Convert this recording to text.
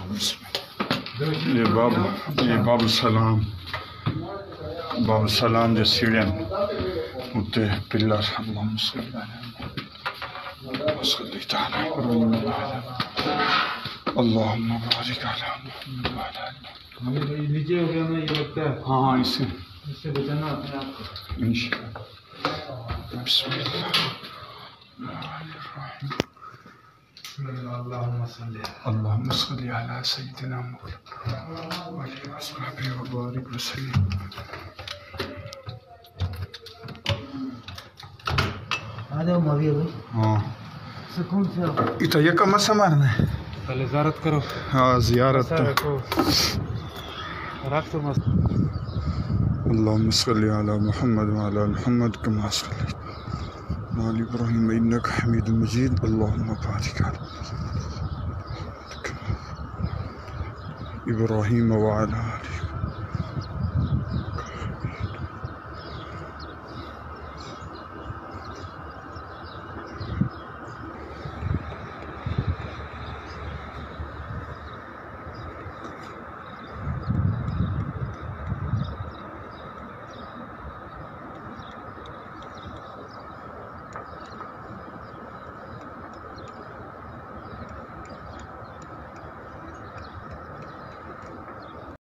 ये बाब सलाम जो सीढ़ियाँ उत्ते पिलर नीचे हो गया ना ये लगता है। हाँ इससे बचाना अपने आप को। अल्लाहुम्मा सल्ली अला सय्यिदिना मुहम्मद व अस्हाबिहि व बारिक वसल्लम। आ जाओ मवी भाई। हाँ सुकून से आओ। इतना ये कम से मारना है। पहले ज़ियारत करो। हाँ ज़ियारत रखो रख तो मस्त। अल्लाहुम्मा सल्ली अला मुहम्मद व अला मुहम्मद कमा सल्लैता अला इब्राहीम इन्नका हमीदुम मजीद। अल्लाहुम्मा बारिक अला इब्राहीम व अला